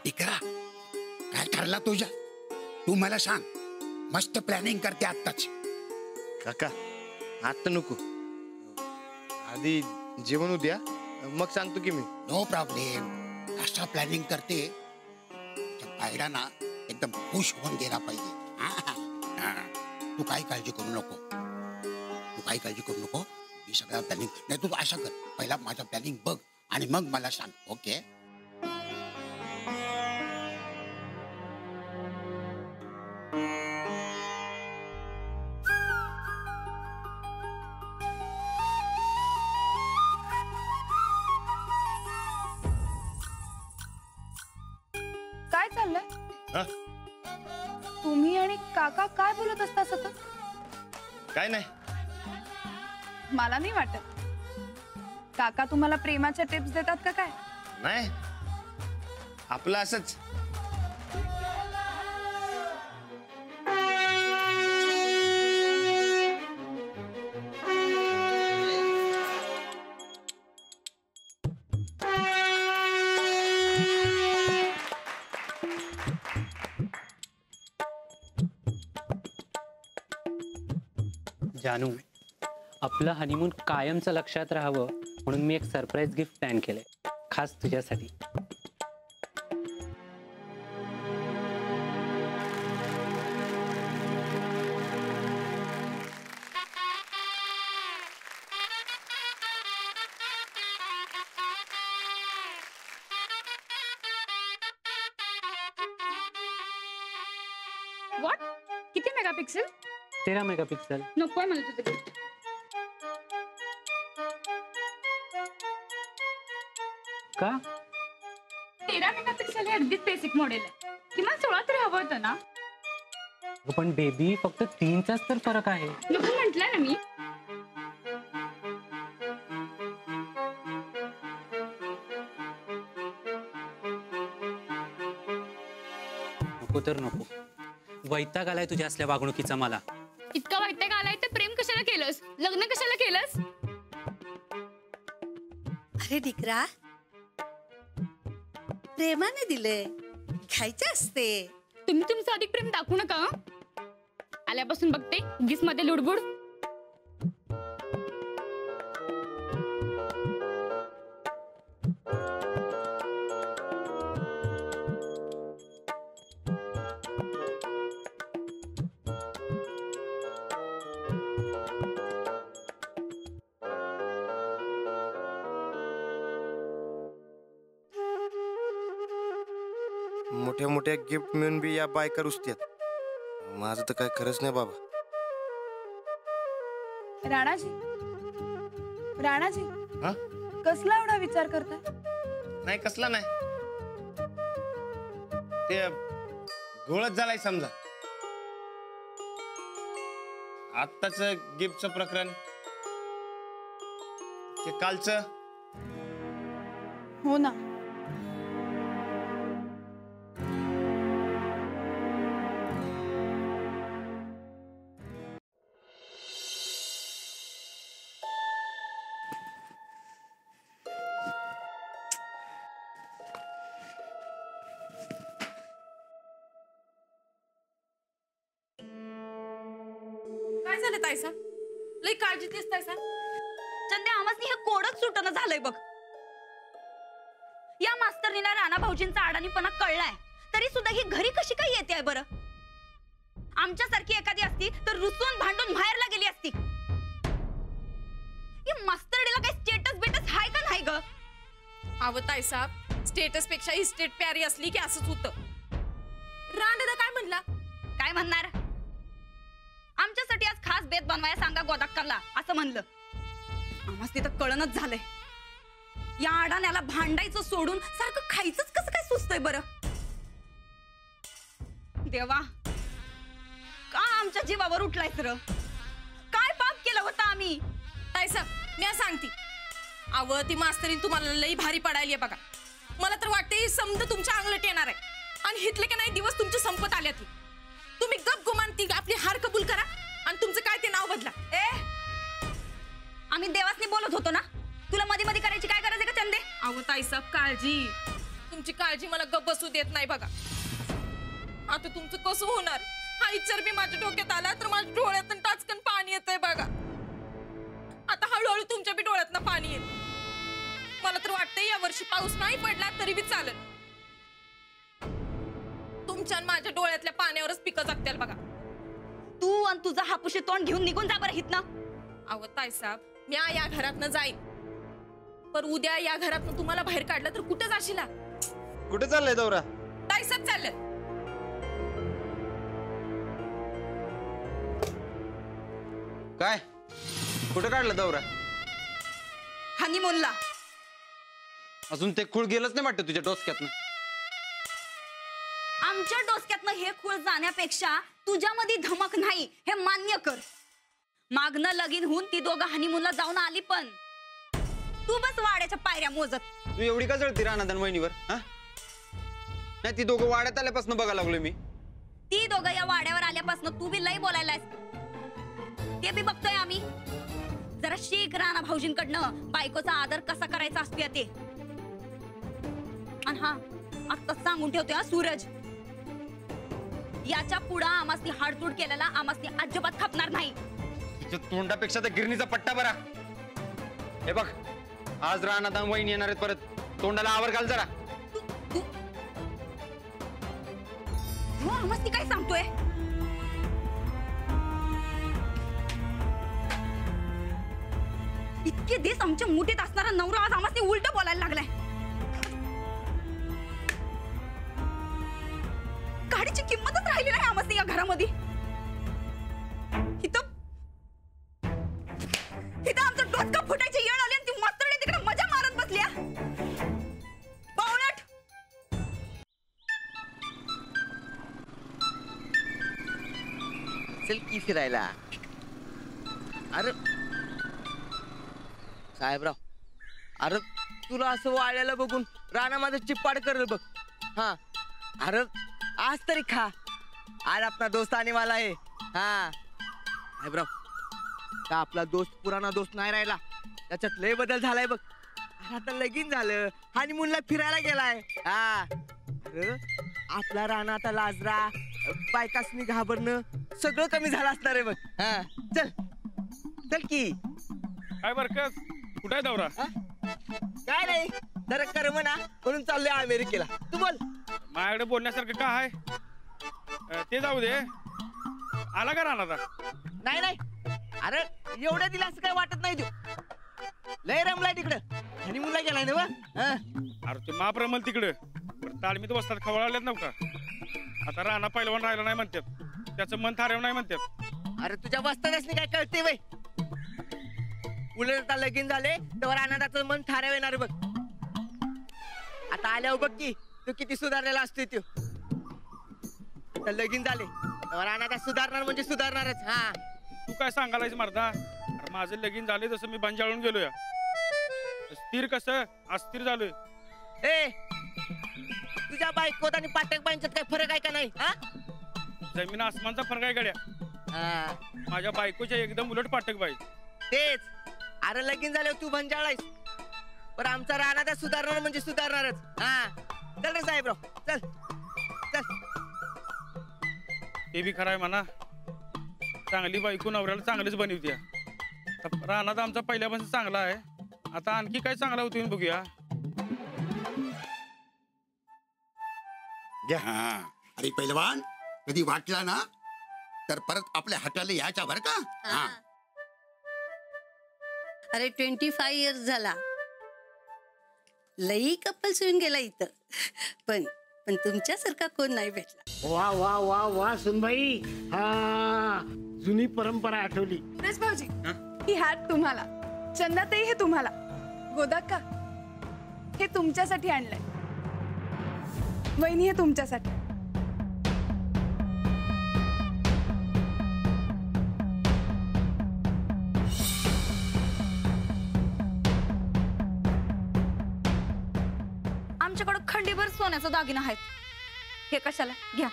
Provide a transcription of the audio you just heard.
टिकरा काय ठरला तुझ्या? तू मला सांग. मस्त प्लॅनिंग करते आत्ताच. काका आता नको, आधी जेवण उद्या मग सांगतो की मी. No problem. असा प्लॅनिंग करते पायरा ना एकदम खुश होऊन गेला पाहिजे. तू काही काळजी करू नको. मी सगळं प्लॅनिंग नाही. तू अशा कर, पहिला माझं प्लॅनिंग बघ आणि मग मला सांग. ओके? काय चाललंय? तुम्ही आणि काका काय बोलत असता सतत? काय नाही. मला नाही वाटत. काका तुम्हाला प्रेमाच्या टिप्स देतात का काय? नाही, आपलं असंच. जानू, आपलं हनीमून कायमचं लक्षात राहावं म्हणून मी एक सरप्राईज गिफ्ट प्लॅन केलंय खास तुझ्यासाठी. व्हॉट? किती मेगापिक्सेल? 13 मेगापिक्सल. नकोय मला तुझं गिफ्ट. का? 13 मेगापिक्सेल हे अगदीच बेसिक मॉडेल आहे. किमान 16 तरी हवं होतं ना. पण बेबी फक्त 3चाच तर फरक आहे. नको म्हटलंय ना मी. नको तर नको. वैताग आलाय तुझ्या असल्या वागणुकीचा मला. इतका वैताग आलाय तर प्रेम कशाला केलंस? लग्न कशाला केलंस? अरे डिकरा, प्रेमाने दिले घ्यायचे असते. तुम्ही तुमचं अधिक प्रेम दाखवू नका. आल्यापासून बघते उगीच मध्ये लुडबुड. मोठ्या मोठ्या गिफ्ट मिळून बी या बायका रुसत्यात. माझं तर काय खरंच नाही बाबा. राणाजी, हा? कसला एवढा विचार करताय? नाही कसला नाही, ते घोळच झालाय समजा. आत्ताच गिफ्टचं प्रकरण, ते कालचं. हो ना. काय झालं तायसा? लई काळजी दिस तायसा. चंदे, आम्हाला हे कोडच सुटणं झालंय बघ. या मास्तरनीला राणा भाऊजींचा अडाणीपणा कळलाय तरी सुद्धा ही घरी कशी काय येते बरं? आमच्यासारखी एखादी असती तर रुसून भांडून बाहेरला गेली असती. ही मास्तरडीला काय स्टेटस बेटस हाय का नाही ग? अव तायसा, स्टेटस पेक्षा ही स्टेट प्यारी असली की असंच होतं. राणा काय म्हणला? काय म्हणणार? आमच्यासाठी आज खास बेत बनवाया सांगा गोदाक्करला असं म्हणलं. आम्हाला तिथं कळणच झालंय. या अडाण्याला भांडायचं सोडून सारखं खायचंच कसं काय सुचतंय बरं? देवा, का आमच्या जीवावर उठलाय सर? काय पाप केलं होतं आम्ही? तायसा, मी सांगते. अव ती मास्तरीन तुम्हाला लई भारी पडायली बघा. मला तर वाटते समजा तुमच्या अंगलट येणार आहे आणि हितले का नाही दिवस तुमचे संपत आले. तुम्ही गप गुमान ती आपली हार कबूल करा आणि तुमचं काय ते नाव बदला. आम्ही देवासनी बोलत होतो ना. तुला मध्ये मध्ये करायची काय गरज आहे का चंदे? अहो ताईसाब, काळजी. तुमची काळजी मला गप बसू देत नाही बघा. आता तुमचं कसं होणार हा विचार बी माझ्या डोक्यात आला तर माझ्या डोळ्यातून टाचकन पाणी येतंय बघा. आता हळूहळू तुमच्या बी डोळ्यातनं पाणी येईल. मला तर वाटतंय या वर्षी पाऊस नाही पडला तरी बी चालेल. तुमच्या आणि माझ्या डोळ्यातल्या पाण्यावरच पिकं जगतील बघा. तू आणि तुझं हापुशी तोंड घेऊन निघून जा बरं हितनं. अहो ताईसाहेब, मी या घरातनं जाईन, पण उद्या या घरातनं तुम्हाला बाहेर काढलं तर कुठं जाशीला? कुठे चाललंय दौरा? ताईसाहेब चाललं. काय कुठे काढलं दौरा? हनीमूनला. अजून ते खूळ गेलंच नाही वाटतं तुझ्या डोसक्यातनं. आमच्या डोसक्यातनं हे खूळ जाण्यापेक्षा तुझ्यामध्ये धमक नाही हे मान्य कर. मागणं लगीन होऊन ती दोघं हनीमूनला जाऊन आली, पण तू बस वाड्याच्या पायऱ्या मोजत. तू एवढी का जळती रानादान वहिनीवर? हा नाही, ती दोघं वाड्यात आल्यापासून बघायला लागलोय मी. ती दोघं या वाड्यावर आल्यापासून तू बी लई बोलायलास, ते बी बघतोय आम्ही. जरा शिक राणा भाऊजींकडनं बायकोचा आदर कसा करायचा असतो ते. आणि हा आता सांगून ठेवतोय हा सूरज, याच्या पुढं आमासनी हाडतूड केलेला आमासनी अजिबात खपणार नाही. तिच्या तोंडापेक्षा त्या गिरणीचा पट्टा बरा. हे बघ, आज रानादान वहिनी येणार आहेत परत. तोंडाला आवर घाल जरा. हो आमासनी काय सांगतोय? इतके दिवस आमच्या मुठीत असणारा नवरा आज आमासनी उलट बोलायला लागलाय. गाडीची किंमतच राहिली नाही आमासनी या घरामध्ये. इथं आमचं डोसका फुटायची येळ आली आणि ती मास्तरने तिकडे मजा मारत बसल्या. पावलट चल की फिरायला. अरे साहेबराव, अरे तुला असं वाळल्याला बघून राणा माझं चिप्पाड करेल बघ. हा अरे आज तरी खा. आज आपला दोस्त आणि मला आहे. हा साहेबराव, का आपला दोस्त पुराणा दोस्त नाही राहिला. त्याच्यात लय बदल झालाय बघ. आता लगीन झालं, हनीमूनला फिरायला गेलाय. हा अरे आपला राणा आता लाजरा, बायकासनी घाबरणं सगळं कमी झालं असणार आहे बघ. हा चल चल की. काय बरकत, कुठे आहे दौरा? काय नाही, जरा कर म्हणा म्हणून चाललोय अमेरिकेला. तू बोल. माझ्याकडे बोलण्यासारखं काय आहे ते जाऊ दे. आला का राहणार? नाही नाही, अरे एवढ्या दिला असं काय वाटत नाही. तू लय रमलाय तिकडं, हनीमूनला गेलाय ना. अरे ते माप रमल तिकडे, तालमीत बसतात खवळाल्यात नव्ह का? आता राणा पैलवान राहिला नाही म्हणतात, त्याचं मन थारेव नाही म्हणतात. अरे तुझ्या बसतानाच काय कळते बाई. उलट आता लगीन झाले तेव्हा आनंदाचं मन थाऱ्या येणार बघ. आता आल्यावर बघ की तू किती सुधारलेला असतोय. तू आता लगीन झाले तेव्हा आनंदा सुधारणार म्हणजे सुधारणारच. हा तू काय सांगायलायस मर्दा? अरे माझं लगीन झाले तसं मी बंजाळून गेलोय. स्थिर कसं अस्थिर झालोय. ए तुझ्या बायकोत आणि पाटक बाईंच्यात काय फरक आहे का नाही? हा जमीन आसमानचा फरक आहे गड्या. माझ्या बायकोच्या एकदम उलट पाटक बाई. तेच, अरे लगीन झाल्यावर तू बंजाळायस, पण आमचा राणा त्या सुधारणार म्हणजे सुधारणारच. हा चल रे साहेबराव, चल चल. ते बी खरं आहे म्हणा. चांगली बायको नवऱ्याला चांगलीच बनवत्या. राणा तर आमचा पहिल्यापासून चांगला आहे. आता आणखी काय चांगला होतो बघूया. अरे पहिलवान, कधी वाटला ना तर परत आपल्या हॉटेलला यायच्या बरं का? हा. अरे 25 इयर्स झाला, लई कपल्स येऊन गेला इथं, पण पण तुमच्यासारखा कोण नाही भेटला. वा वा वा वा सुनबाई, हा जुनी परंपरा आठवली. सुरेश भाऊजी, ही हॅट तुम्हाला, चंदाताई हे तुम्हाला, गोदाक्का हे तुमच्यासाठी आणलंय, वहिनी हे तुमच्यासाठी. आमच्याकडे खंडीभर सोन्याचा दागिना आहेत. हे कशाला घ्या.